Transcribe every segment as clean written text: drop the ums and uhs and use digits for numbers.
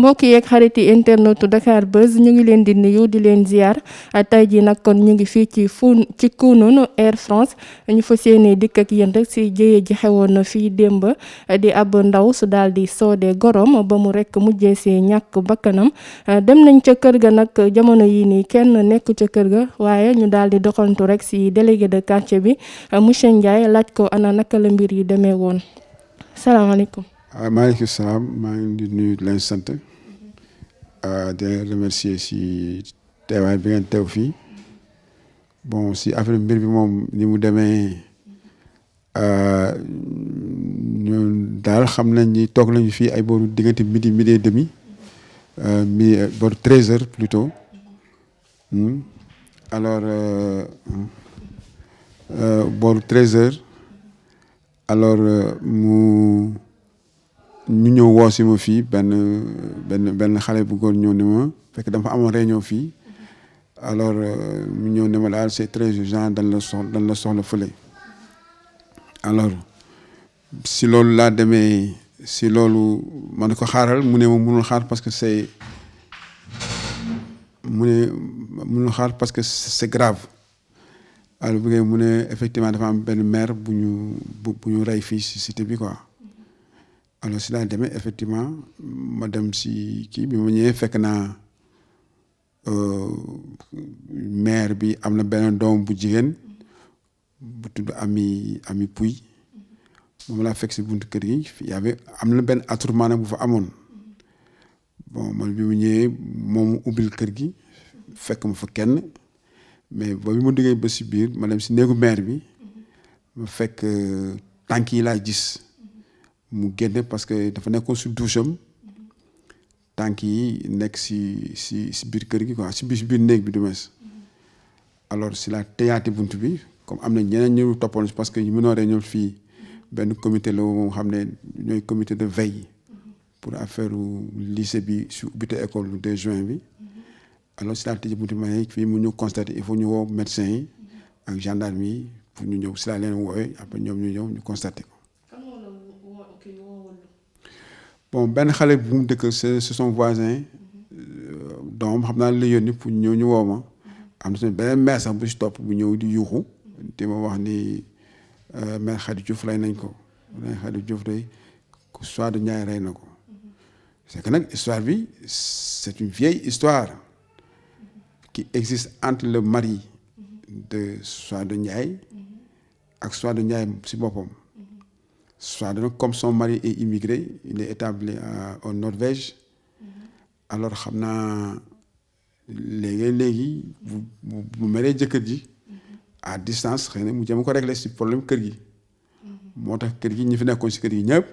mbokk yeeg xariti internetu Dakar Buzz ñu ngi leen di nuyu di leen ziar tey jii nag kon ñu ngi fii ci Kounoune Air France ñu fas yéene dikk ak yéen rek si jëye ji xewoon na fii démb di ab ndaw su daal di soodee gorom ba mu rek mujjee see ñàkk bakkanam dem nañ ca kër ga nag jamono yii nii kenn nekk ca kër ga waaye ñu daal di doxantu rek si délégué de quartier bi monsieur Ndiaye laaj ko ana naka la mbir yi demee woon salaamaaleykum. maaleykum salaam maa ngi di nuyu di leen sant di leen remercier si teewaay bi ngeen teew fii bon si affaire mbir bi moom ni mu demee ñun daal xam nañ ni toog nañu fii ay booru diggante midi et demi booru 13h plutôt alors booru 13h alors ñu ñëw woo si ma fii benn xale bu góor ñëw ne ma fekk dama fa amoon réunion fii alors mu ñëw ne ma daal c'est très urgent dañ la soxla fële alors si loolu laa demee si loolu ma ne ko xaaral mu ne ma mënul xaar parce que c'est grave alors bu mu ne effectivement dafa am benn maire bu ñu rey fii si cité bi quoi. alors si laa demee effectivement ma dem si kii bi ma ñëwee fekk naa maire bi am na benn doom bu jigéen bu tudd Ami Pouy moom laa fekk si buntu kër gi am na benn attroupement nag bu fa amoon bon man bi mu ñëwee moom ubbil kër gi fekk ma fa kenn mais ba bi ma duggee ba si biir ma dem si néegu maire bi ma fekk tànk yi laa gis. mu génn parce que dafa nekkoon si douche am tànk yi nekk si biir kër gi quoi si biir néeg bi du mes alors si la tëyaati bunt bi comme am na ñeneen ñu toppoon parce que ñu mënooree ñëw fii benn comité la moom xam ne ñooy comité de veille pour affaire lycée bi si ubbite école 2 juin bi alors si la tëjee bunt bi ma ne fii mu ñu constaté il faut ñu woo médecin yi ak gendarme yi pour ñu ñëw si la leen woowee après ñoom ñu ñëw ñu constaté ko. bon benn xale bu mu dëkk c'est son voisin doom xam naa la yónni pour ñëw ñu woo ma am na tamit beneen maire sax bu si topp bu ñëw di yuuxu te ma wax ni maire Khady Diouf rey nañ ko maire Khady Diouf day Souadou Ndiaye rey na ko c'est que nag histoire bi c'est une vieille histoire qui existe entre le mari de Souadou Ndiaye ak Souadou Ndiaye si boppam. Souadou nag comme son mari est immigré il est établi en Norvège alors xam naa léegi bu meree jëkkër ji à distance xëy na mu jëm ko régler si problème kër gi moo tax kër gi ñi fi nekkoon si kër gi ñëpp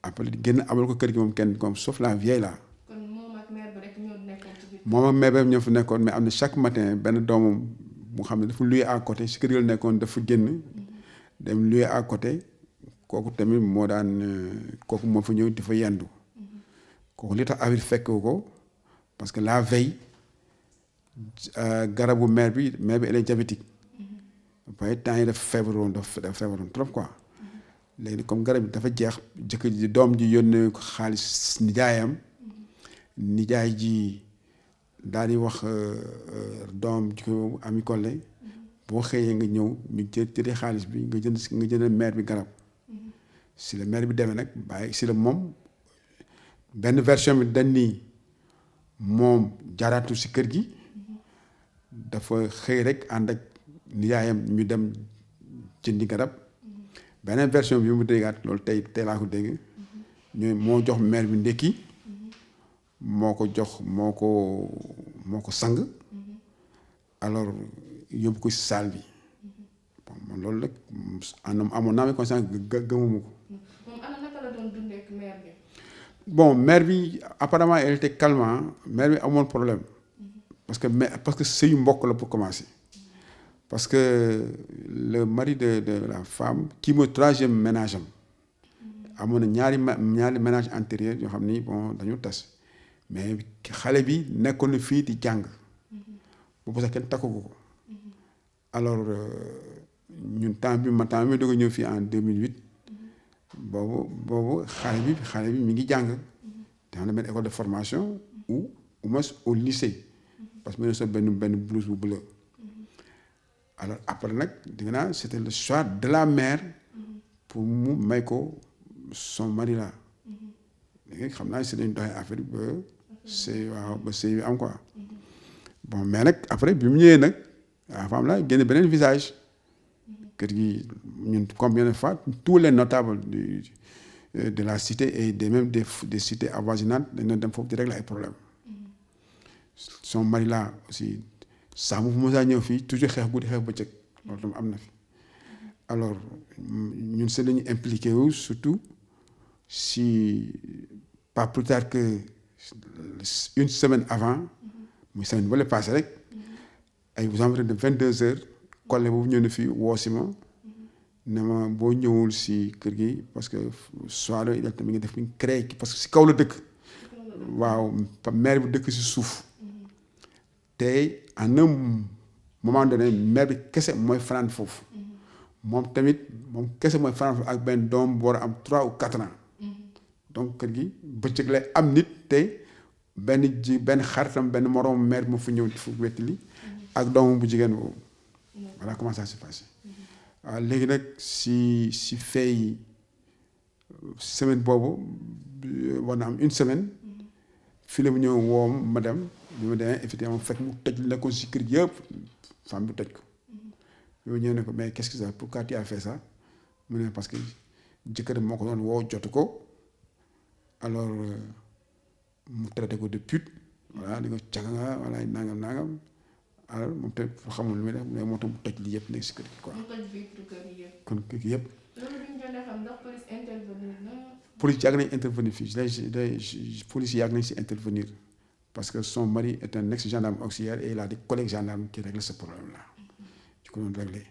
après génn abal ko kër gi moom kenn comme sauf la vieille là. kon moom ak mère bi rek ñoo nekkoon ci biir. moom ak mère bi ñoo fi nekkoon mais am na chaque matin benn doomam mu xam ne dafa loué à côté si kër gi la nekkoon dafa génn dem loué à côté. kooku tamit moo kooku moo fa ñëw di fa yendu kooku li tax affaire fekk ko parce que la veille garabu mère bi elle est diabétique waaye temps yi dafa feebaroon trop quoi léegi comme garab bi dafa jeex jëkkër ji doom ji yónnee ko xaalis nijaay ji daal di wax doom ji ko Ami Collé boo xëyee nga ñëw ñu jëlee xaalis bi nga jënd mère bi garab. si la maire bi demee nag bàyyi si la moom benn version bi dañ ni moom jaaraatul si kër gi dafa xëy rek ànd ak nijaayam ñu dem jëndi garab beneen version bi mu déggaat loolu tey laa ko dégg ñooy moo jox maire bi ndékki moo ko sang alors yóbbu ko si salle bi bon man loolu rek amoon naa conscience gëmuma ko. bon maire bi apparemment elle était calme maire bi amoon problème parce que sëyu mbokk la pour commencer parce que le mari de la femme kii mooy 3e ménage am amoon na ñaari ménage antérieur yoo xam ni bon dañu tas mais xale bi nekkoon na fii di jàng boobu sax kenn takku ko alors ñun temps bi doog a ñëw fii en 2008 boobu xale bi mi ngi jàng dans une école de formation ou au moins au lycée parce que nous sommes une blouse bleue. Alors après c'était le choix de la mère pour mu may ko son mari là. Xam naa c'est une affaire c'est waaw ba sëy bi am quoi. Bon mais nag après bi mu ñëwee nag la femme là génne beneen visage. Kër gi ñun combien de fois tous les notables de la cité et même des cités avoisinantes dañu dem foofu di régler ay problèmes. Son mari là aussi saa mu mos a ñëw fii toujours xeex guddi xeex bëccëg loolu tam am na fi. Alors ñun c'est la ñu impliqué wu surtout si pas plus tard que une semaine avant muy semaine bu la passé rek ay aux environs de 22h collègue boobu ñëw na fii woo si ma ne ma boo ñëwul si kër gi parce que soirée il tamit ngi def ñu créé parce que si kaw la dëkk. waaw maire bi dëkk si suuf. tey en un moment donné maire bi kese mooy fanaan foofu. moom tamit moom kese mooy fanaan foofu ak benn doom bu war a am 3 ou 4 ans. donc kër gi bëccëg lay am nit te benn xaritam benn moroom maire bi ma fa ñëw fu wettali ak doomam bu jigéen boobu. Voilà comment ça s'est passé. waaw léegi nag si fay semaine boobu war na am une semaine. fii la mu ñëw woo ma dem bi ma demee effectivement fekk mu tëj la ko si kër gi yëpp femme bi tëj ko. yow ñëw ne ko mais qu'est-ce que ça pourquoi tu as fait ça mu ne parce que jëkkër moo ko doon woo jotu ko alors mu traité ko de pute voilà di ko caga nga voilà nangam alors moom tamit xamul lu muy def mais moo tax mu toj lii yëpp nekk si kër gi quoi. mu toj vitre kër yi yëpp. kon kër gi yëpp. loolu duñ jot a xam ndax police intervenir na. police yàgg nañ intervenir fii police yàgg nañ si intervenir parce que son mari est un ex-gendarme auxiliaire et il a des collègues gendarmes qui règlent ce problème là. ci ko doon réglé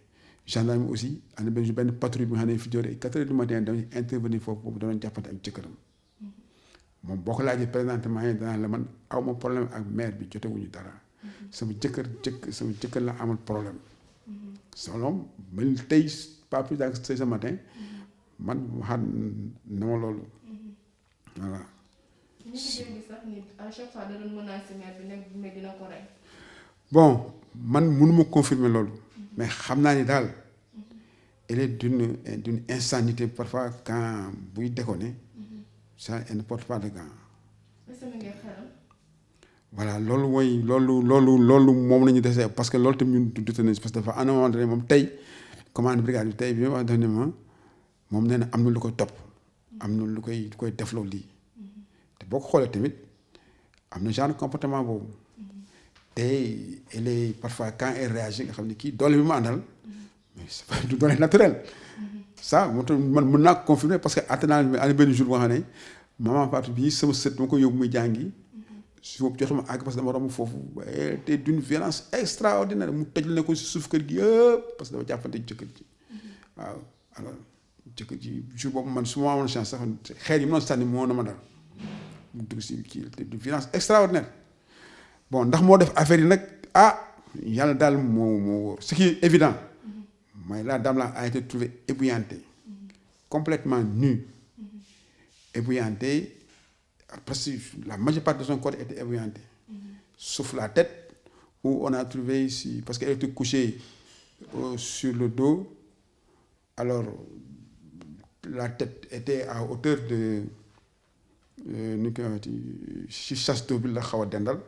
gendarme aussi am na benn patrouille bi nga xam ne fi jógee 4 heures du matin dañuy intervenir foofu boobu danoon jàppante ak jëkkëram moom boo ko laajee présentement yi danaa la man aw ma problème ak maire bi jotewuñu dara. sama jëkkër la amul problème. solo man tey pas plus tard que ce matin man waxaat na ma loolu. voilà. ñu ngi dégg sax nit à chaque fois da doon menacer maire bi nekk mais dina ko rey. bon man mënuma confirmer loolu. mais xam naa ni daal elle est d'une insanité parfois quand buy déconner. ça elle ne porte pas de gants. voilà loolu mooy loolu moom la ñu dese parce que loolu tamit ñun dute nañ parce que dafa à un moment donné moom tey commande brigade bi tey bi ma wax dafa ne ma moom nee na am na lu koy topp am na lu koy defloo lii te boo ko xoolee tamit am na genre comportement boobu te elle est parfois quand elle réagit nga xam ne kii doole bi mu àndal mais c'est pas du doole naturel ça moo tax man mën naa ko confirmer parce que attenant ana benn jour boo xam ne maman Fatou bii sama sët ma ko yóbbu muy jàngi su boobu jotuma àgg parce que dama romb foofu te d'une violence extraordinaire mu tëj la ko si suuf kër gi yëpp parce que dafa jàppante jëkkër ji waaw alors jëkkër ji jour boobu man su ma amoon chance sax xeer yi mënoon sànni moo na ma dal mu dugg si kii d'une violence extraordinaire bon ndax moo def affaire yi nag yàlla daal moo wóor ce qui est évident mooy la dame là a été trouvée ébouillantée complètement nue ébouillantée parce que la majeure partie de son corps était ébouillantée, sauf la tête où on a trouvé ici, parce qu'elle était couchée sur le dos, alors la tête était à hauteur de si chasse d'eau bi la xaw a dendal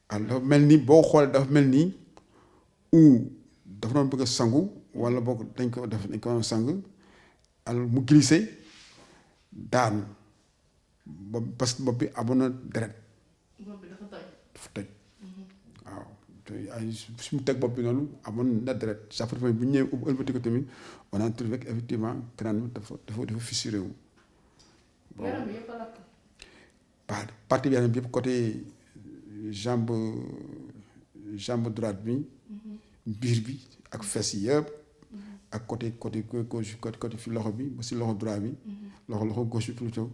alors dafa mel ni boo xoolee dafa mel ni ou dafa doon bëgg a sangu wala boog dañ ko doon sang alors mu glissé daanu parce que bopp bi amoon na deret. bopp bi dafa toj. waaw te ay su mu teg bopp bi noonu amoon na deret chaque fois bu ñu ñëwee ëlbati ko tamit on a trouvé que effectivement crâne bi dafa fissuré wu. bon yaram bi yëpp a lakk. partie bi yaram bi yëpp côté jambe droite bi. biir bi ak fes yi yëpp. ak côté gauche côté fi loxo bi ba si loxo droit bi. loxo gauche bi plutôt.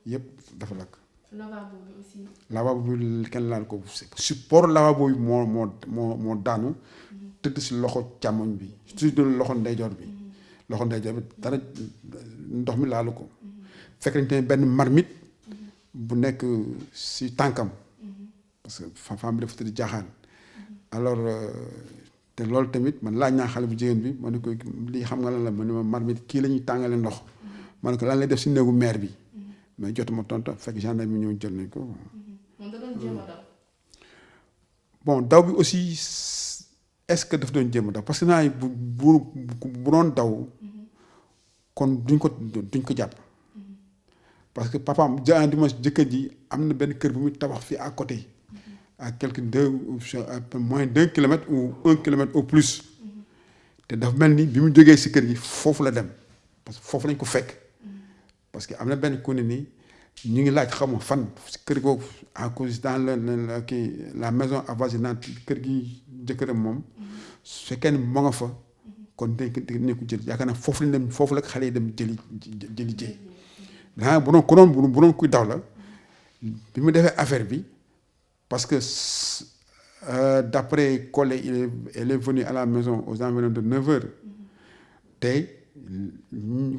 yëpp dafa lakk. lavabo bi aussi. lavabo bi kenn laal ko support lavabo bi moo daanu. tëdd si loxo càmmoñ bi surtout loxo ndeyjoor bi. loxo ndeyjoor bi dara ndox mi laalu ko. fekk nañ tamit benn marmite bu nekk si tànkam parce que femme bi dafa tëdd jaaxaan alors te loolu tamit man laaj naa xale bu jigéen bi ma ne ko lii xam nga lan la ma ne ma marmite kii la ñuy tàngale ndox ma ne ko lan lay def si néegu maire bi mais jotuma tontu fekk gendarme bi ñëw jël nañ ko. moom da doon jéem a daw. bon daw bi aussi est-ce que daf doon jéem a daw parce que naa bu doon daw kon duñ ko jàpp parce que papaam jëkkër ji am na benn kër bu muy tabax fii à côté à quelque moins d'1 kilomètre ou 1 kilomètre au plus te dafa mel ni bi mu jógee si kër gi foofu la dem parce que foofu lañ ko fekk parce que am na benn ku ne ni ñu ngi laaj xaw ma fan si kër googu à cause dans la maison avoisinante kër gi jëkkëram moom su fekkee ne moo nga fa kon dinañ ko jël yaakaar naa foofu lañ dem foofu la xale yi dem jëli jëy daa bu doon kuy daw la bi mu defee affaire bi parce que d'après Collé elle est venue à la maison aux environs de 9h tey ñu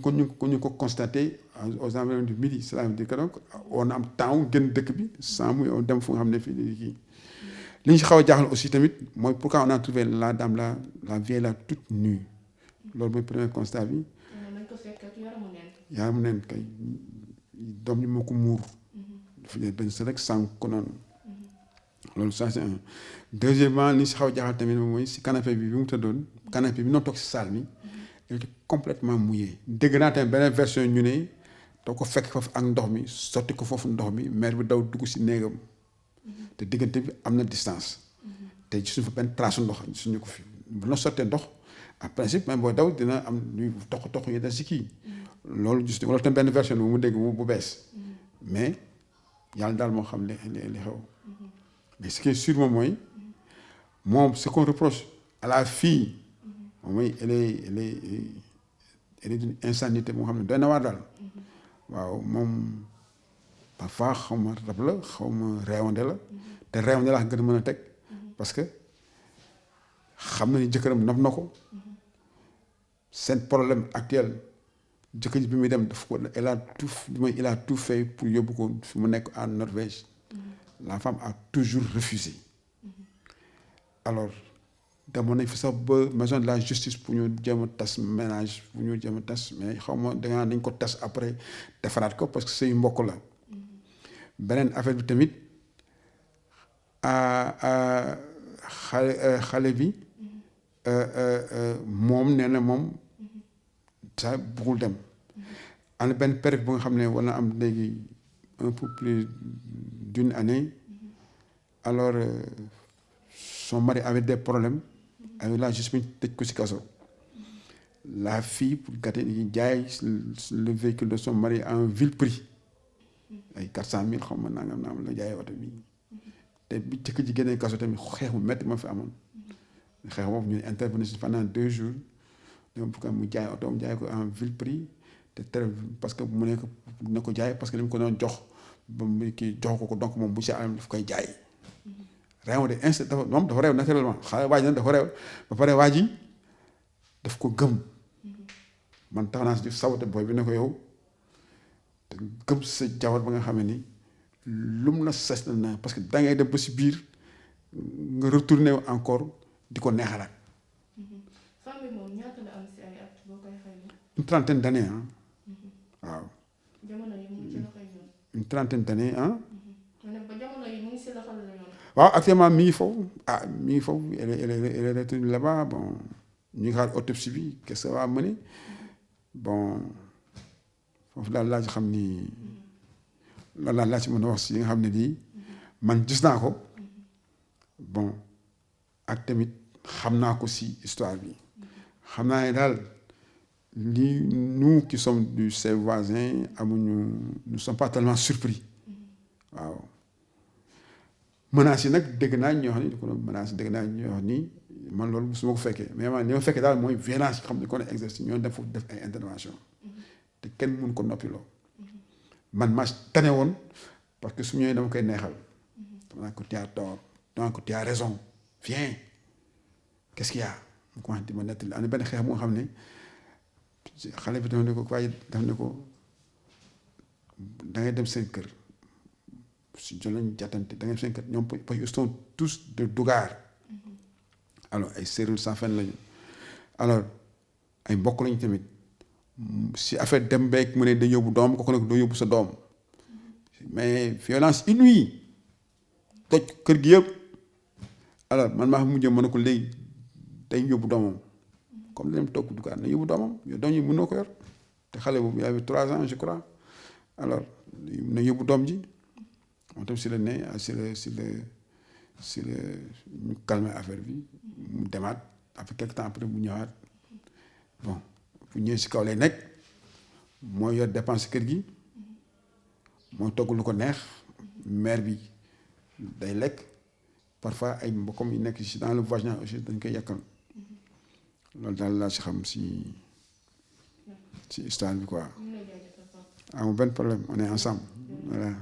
ko constaté aux environs de midi cela veut dire que donc on am temps gën dëkk bi sans muy dem fu nga xam ne fii kii li ñu si xaw a jaaxal aussi tamit mooy pourquoi on a trouvé la dame là la vieille là toute nue loolu mooy premier constat bi. yaramu neen kay doom yi moo ko muur. dafa jël benn rek sànq ko noonu. loolu ça c'est un deuxièmement li si xaw a jaaxal tamit mooy si canapé bi mu tëddoon canapé bi noonu toog si salle bi il était complètement mouillé. dégg naa tamit beneen version ñu ne doo ko fekk foofu ak ndox mi sotti ko foofu ndox mi mère bi daw dugg si néegam te diggante bi am na distance te gisuñu fa benn trace ndox gisuñu ko fi bu la sottee ndox en principe même booy daw dina am ñuy toq yi des si kii loolu gis wala tam benn version bu mu dégg bu bees mais yàlla daal moo xam li xew. Mais ce qui est sûr moom ce qu'on reproche à la fille mooy elle est d'une insanité moo xam ne doy na waar daal waaw moom parfois xaw ma rab la xaw ma réewande la te réewande la gën a mën a teg parce que xam na ni jëkkëram nopp na ko seen problème actuel jëkkër ji bi muy dem daf ko il a tout fait pour yóbbu ko fi mu nekk en Norvège. La femme a toujours refusé. Alors demoon nañ fi sax ba maison de la justice pour ñu jéem a tas ménage pour ñu jéem a tas mais xaw ma dangaa nañ ko tas après defaraat ko parce que say mbokk la. beneen affaire bi tamit xale bi moom nee na moom sa bëggul dem. am na benn période bu nga xam ne war na am léegi un peu plus d'une année alors son mari avait des problèmes avec la justice tëj ko ci kaso la fille pour gâter yi jaay le véhicule de son mari à un vil prix ay 400 000 xaw ma nangam la jaay oto bi te bi jëkk ji génnee kaso tamit xeex bu métti ma fi amoon xeex boobu ñu intervenir pendant 2 jours donc pour que mu jaay oto mu jaay ko à un vil prix te tere parce que mu nekk na ko jaay parce que li mu ko doon jox ba mu kii jox ko donc moom bu si am daf koy jaay réew de instant moom dafa réew naturellement xale waa ji nag dafa réew ba pare waa ji daf ko gëm man tax naa si sawate booy bi ne ko yow te gëm sa jabar ba nga xam ne ni lum la sas na parce que da ngay dem ba si biir nga retourné encore di ko neexalaat. femme bi moom ñaata la am si ay at boo koy xayma. une trentaine d'années waaw. jamono yi mu ngi ci loxoy yoon. une trentaine d'années ma ne ba jamono yi mu ngi si loxo la yoon. waaw actuellement mi ngi foofu mi ngi foofu elle est retenue là-bas bon ñu ngi xaar autopsie bi qu'est-ce que ça va mener bon foofu daal laa ci xam ni loolu laa ci mën a wax si li nga xam ne nii man gis naa ko bon ak tamit xam naa ko si histoire bi xam naa ne daal lii nous qui sommes de ses voisins amuñu nous sommes pas tellement surpris waaw menaces yi nag dégg naa ñoo xam ne di ko doon menace dégg naa ñoo wax ni man loolu su ma ko fekkee mais man li ma fekkee daal mooy violence yi xam ne ko ne exerce ñoo def foofu def ay intervention te kenn mun ko noppiloo man maa tane woon parce que su ñëwee dama koy neexal dama naa ko tu as tort dama ko tu as raison viens qu'est-ce qu'il y a mu commencé di ma nettali am na benn xeex bu nga xam ne xale bi dama ne ko waaye daf ne ko da ngay dem seen kër si jolañ jàttante da ngay seen kat ñoom parce qu'ils sont tous de Dougar alors ay séeréer sans fen lañu alors ay mbokk lañu tamit si affaire dem beeg mu ne da yóbbu doom kooku nag doo yóbbu sa doom mais violence inouïe toj kër gi yëpp alors man maa mujjee mën na ko léegi day yóbbu doomam comme dañu toog Dougar na yóbbu doomam yow doom yi mënoo ko yor te xale boobu y avait 3 ans je crois alors na yóbbu doom ji moom tam si la ne si la ñu calmer affaire bi mu demaat après quelque temps après mu ñëwaat bon bu ñëwee si kaw lay nekk mooy yor dépense kër gi mooy togg lu ko neex mère bi day lekk parfois ay mbokkam yi nekk si dans le voisinage aussi dañ koy yàkkal loolu daal laa si xam si histoire bi quoi. amul benn problème on est ensemble voilà.